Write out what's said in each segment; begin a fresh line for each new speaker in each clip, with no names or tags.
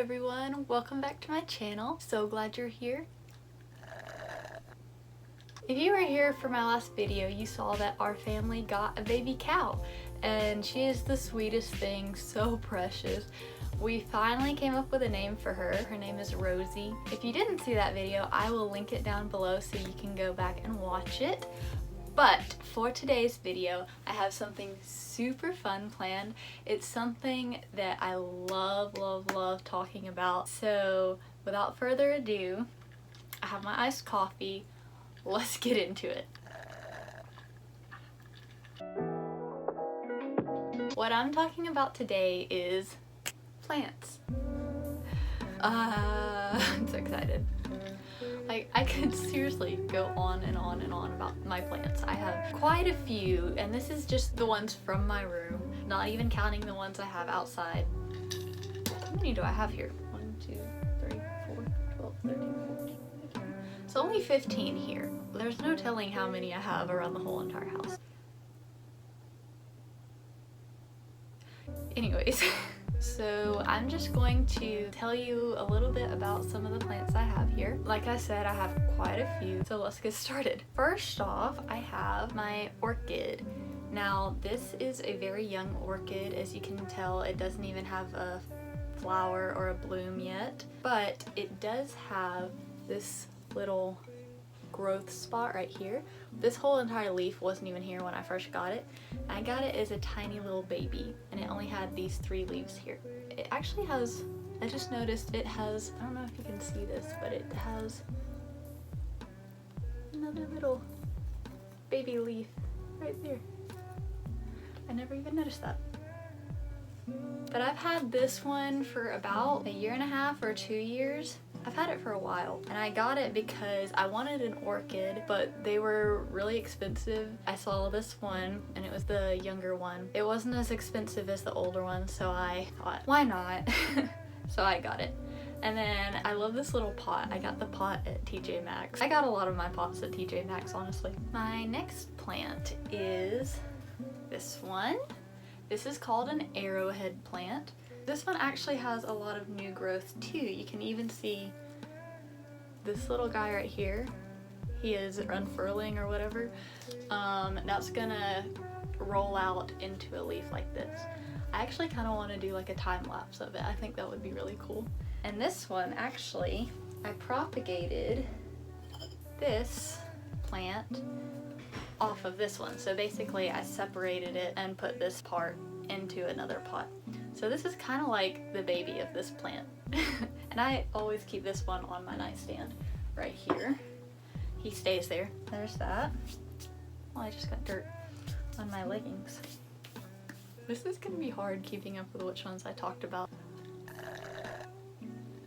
everyone, welcome back to my channel. So glad you're here. If you were here for my last video, you saw that our family got a baby cow and she is the sweetest thing, so precious. We finally came up with a name for her. Her name is Rosie. If you didn't see that video, I will link it down below so you can go back and watch it. But for today's video, I have something super fun planned. It's something that I love talking about. So without further ado, I have my iced coffee. Let's get into it. What I'm talking about today is plants. I'm so excited. Like, I could seriously go on and on and on about my plants. I have quite a few, and this is just the ones from my room, not even counting the ones I have outside. How many do I have here? 1, 2, 3, 4, 12, 13, 14, 15. It's only 15 here. There's no telling how many I have around the whole entire house. Anyways. So I'm just going to tell you a little bit about some of the plants I have here. Like I said, I have quite a few, so let's get started. First off, I have my orchid. Now this is a very young orchid. As you can tell, it doesn't even have a flower or a bloom yet, but it does have this little growth spot right here. This whole entire leaf wasn't even here when I first got it. I got it as a tiny little baby and it only had these 3 leaves here. It actually has, I just noticed it has, I don't know if you can see this, but it has another little baby leaf right there. I never even noticed that. But I've had this one for about 1.5 or 2 years. I've had it for a while, and I got it because I wanted an orchid, but they were really expensive. I saw this one, and it was the younger one. It wasn't as expensive as the older one, so I thought, why not? So I got it. And then I love this little pot. I got the pot at TJ Maxx. I got a lot of my pots at TJ Maxx, honestly. My next plant is this one. This is called an arrowhead plant. This one actually has a lot of new growth too. You can even see this little guy right here. He is unfurling or whatever. That's gonna roll out into a leaf like this. I actually kind of want to do like a time lapse of it. I think that would be really cool. And this one, actually, I propagated this plant off of this one. So basically I separated it and put this part into another pot. So this is kind of like the baby of this plant. And I always keep this one on my nightstand right here. He stays there. There's that. Well, I just got dirt on my leggings. This is gonna be hard keeping up with which ones I talked about.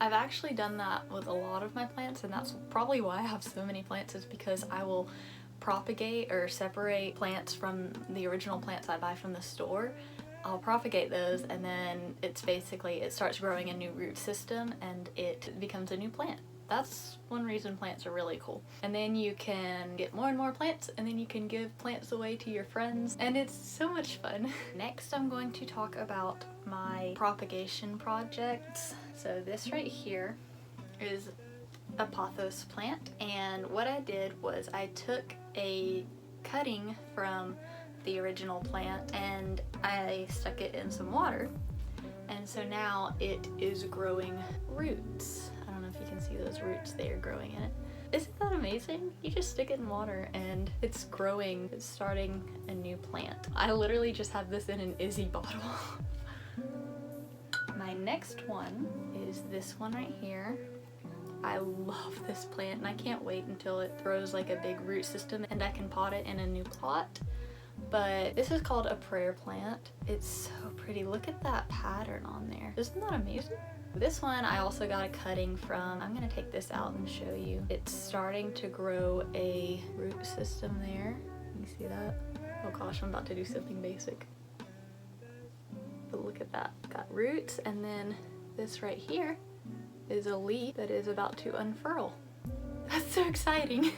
I've actually done that with a lot of my plants, and that's probably why I have so many plants, is because I will propagate or separate plants from the original plants I buy from the store. I'll propagate those, and then it's basically, it starts growing a new root system and it becomes a new plant. That's one reason plants are really cool. And then you can get more and more plants, and then you can give plants away to your friends, and it's so much fun. Next, I'm going to talk about my propagation projects. So this right here is a pathos plant, and what I did was I took a cutting from the original plant and I stuck it in some water, and so now it is growing roots. I don't know if you can see those roots there growing in it. Isn't that amazing? You just stick it in water and it's growing, it's starting a new plant. I literally just have this in an Izzy bottle. My next one is this one right here. I love this plant and I can't wait until it throws like a big root system and I can pot it in a new pot. But this is called a prayer plant. It's so pretty. Look at that pattern on there. Isn't that amazing? This one I also got a cutting from. I'm gonna take this out and show you. It's starting to grow a root system there. You see that? Oh gosh, I'm about to do something basic. But look at that. Got roots, and then this right here is a leaf that is about to unfurl. That's so exciting.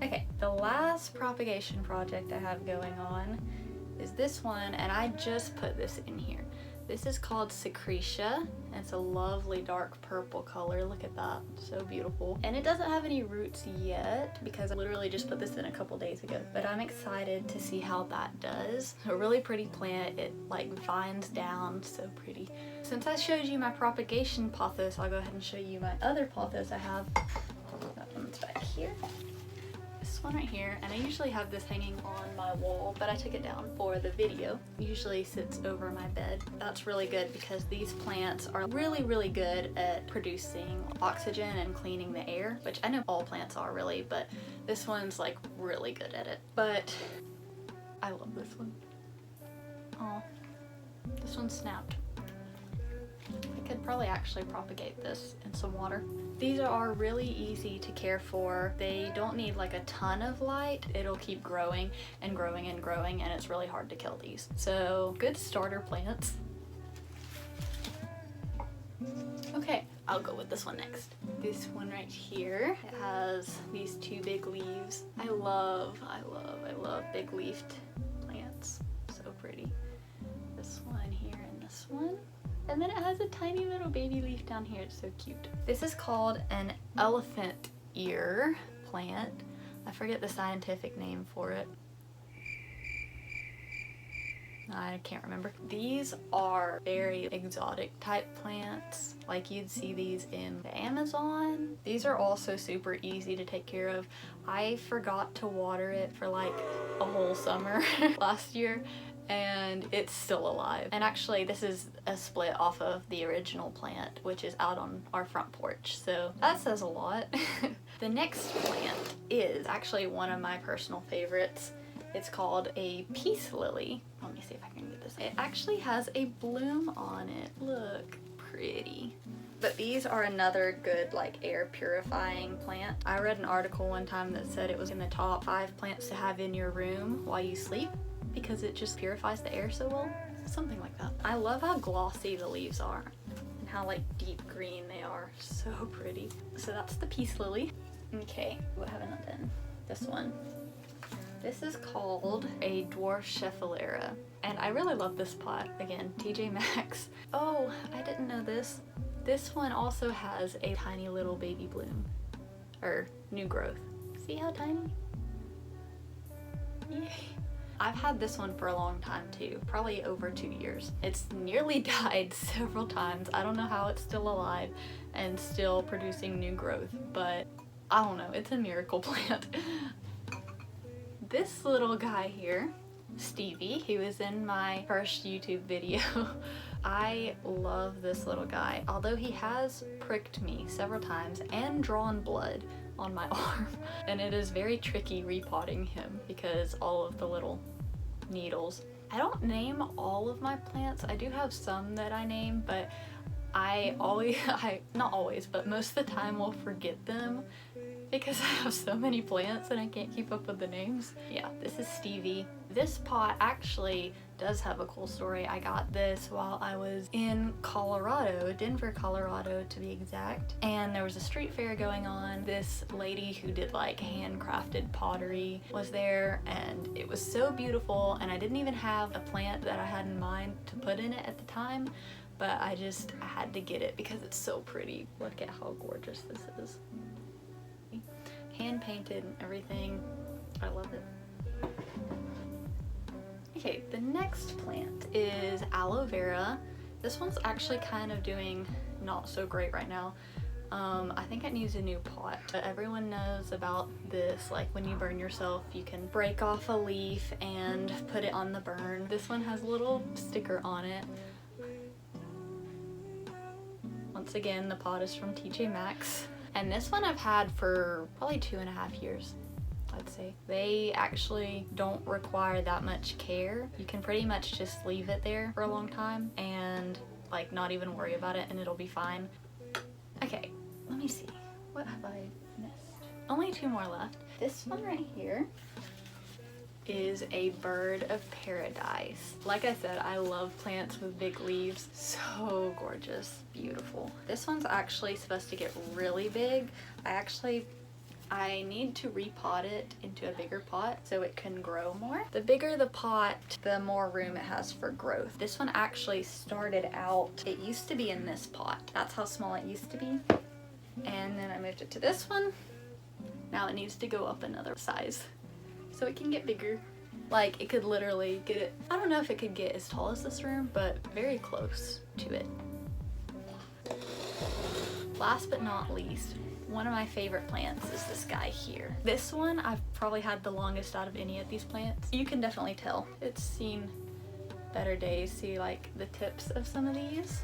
Okay, the last propagation project I have going on is this one, and I just put this in here. This is called Secretion. It's a lovely dark purple color. Look at that, so beautiful. And it doesn't have any roots yet because I literally just put this in a couple days ago, but I'm excited to see how that does. A really pretty plant. It like vines down, so pretty. Since I showed you my propagation pothos, I'll go ahead and show you my other pothos I have. That one's back here. This one right here, and I usually have this hanging on my wall, but I took it down for the video. It usually sits over my bed. That's really good because these plants are really good at producing oxygen and cleaning the air, which I know all plants are really, but this one's like really good at it. But I love this one. Oh, this one snapped. I could probably actually propagate this in some water. These are really easy to care for. They don't need like a ton of light. It'll keep growing and growing and growing, and it's really hard to kill these. So good starter plants. Okay, I'll go with this one next. This one right here, it has these two big leaves. I love big leafed plants. So pretty. This one here and this one. And then it has a tiny little baby leaf down here. It's so cute. This is called an elephant ear plant. I forget the scientific name for it. I can't remember. These are very exotic type plants. Like you'd see these in the Amazon. These are also super easy to take care of. I forgot to water it for like a whole summer last year, and it's still alive. And actually this is a split off of the original plant, which is out on our front porch, so that says a lot. The next plant is actually one of my personal favorites. It's called a peace lily. Let me see if I can get this. It actually has a bloom on it. Look, pretty. But these are another good like air purifying plant. I read an article one time that said it was in the top 5 plants to have in your room while you sleep, because it just purifies the air so well. Something like that. I love how glossy the leaves are and how like deep green they are. So pretty. So that's the peace lily. Okay, what haven't I done? This one. This is called a dwarf schefflera. And I really love this pot. Again, TJ Maxx. Oh, I didn't know this. This one also has a tiny little baby bloom. Or new growth. See how tiny? Yay. I've had this one for a long time too, probably over 2 years. It's nearly died several times. I don't know how it's still alive and still producing new growth, but I don't know, it's a miracle plant. This little guy here, Stevie, he was in my first YouTube video. I love this little guy, although he has pricked me several times and drawn blood on my arm, and it is very tricky repotting him because all of the little needles. I don't name all of my plants. I do have some that I name, but not always, but most of the time will forget them because I have so many plants and I can't keep up with the names. Yeah, this is Stevie. This pot actually does have a cool story. I got this while I was in Colorado, Denver, Colorado to be exact, and there was a street fair going on. This lady who did like handcrafted pottery was there, and it was so beautiful, and I didn't even have a plant that I had in mind to put in it at the time, but I had to get it because it's so pretty. Look at how gorgeous this is. Hand painted and everything. I love it. Okay, the next plant is aloe vera. This one's actually kind of doing not so great right now. I think it needs a new pot. But everyone knows about this, like when you burn yourself, you can break off a leaf and put it on the burn. This one has a little sticker on it. Once again, the pot is from TJ Maxx. And this one I've had for probably 2.5 years. I'd say. They actually don't require that much care. You can pretty much just leave it there for a long time and like not even worry about it and it'll be fine. Okay, let me see. What have I missed? Only 2 more left. This one right here is a bird of paradise. Like I said, I love plants with big leaves. So gorgeous, beautiful. This one's actually supposed to get really big. I need to repot it into a bigger pot so it can grow more. The bigger the pot, the more room it has for growth. This one actually started out, it used to be in this pot. That's how small it used to be. And then I moved it to this one. Now it needs to go up another size so it can get bigger. Like, it could literally get it, I don't know if it could get as tall as this room, but very close to it. Last but not least, one of my favorite plants is this guy here. This one I've probably had the longest out of any of these plants. You can definitely tell it's seen better days. See, like, the tips of some of these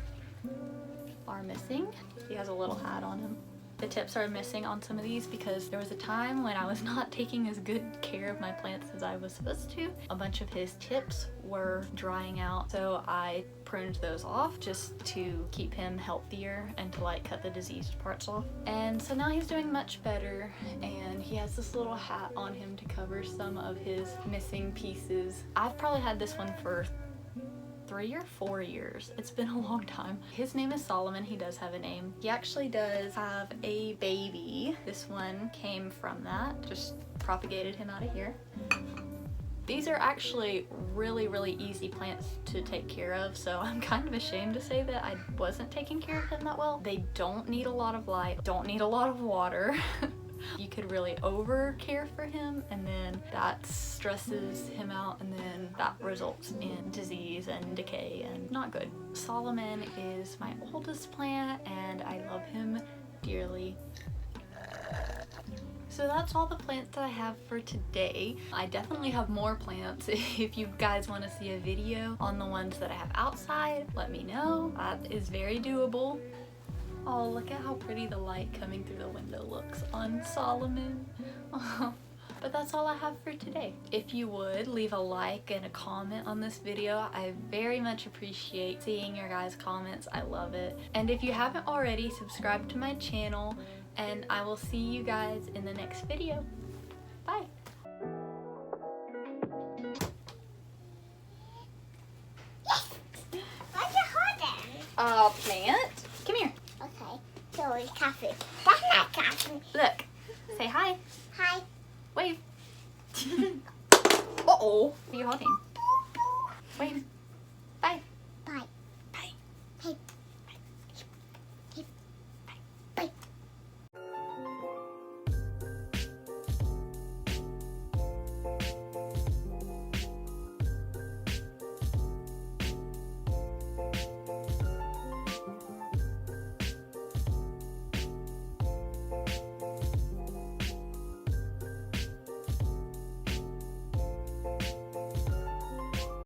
are missing. He has a little hat on him. The tips are missing on some of these because there was a time when I was not taking as good care of my plants as I was supposed to. A bunch of his tips were drying out, so I pruned those off just to keep him healthier and to like cut the diseased parts off. And so now he's doing much better, and he has this little hat on him to cover some of his missing pieces. I've probably had this one for 3 or 4 years. It's been a long time. His name is Solomon. He does have a name. He actually does have a baby. This one came from that. Just propagated him out of here. These are actually really easy plants to take care of, so I'm kind of ashamed to say that I wasn't taking care of him that well. They don't need a lot of light, don't need a lot of water. You could really over care for him, and then that stresses him out, and then that results in disease and decay and not good. Solomon is my oldest plant, and I love him dearly. So that's all the plants that I have for today. I definitely have more plants. If you guys want to see a video on the ones that I have outside, let me know. That is very doable. Oh, look at how pretty the light coming through the window looks on Solomon. But that's all I have for today. If you would, leave a like and a comment on this video. I very much appreciate seeing your guys' comments. I love it. And if you haven't already, subscribe to my channel, and I will see you guys in the next video. Bye.
What's a holding?
Plant. Come here.
Okay, so it's coffee. That's not coffee.
Look. Say hi.
Hi.
Wave. Uh-oh. What are you holding?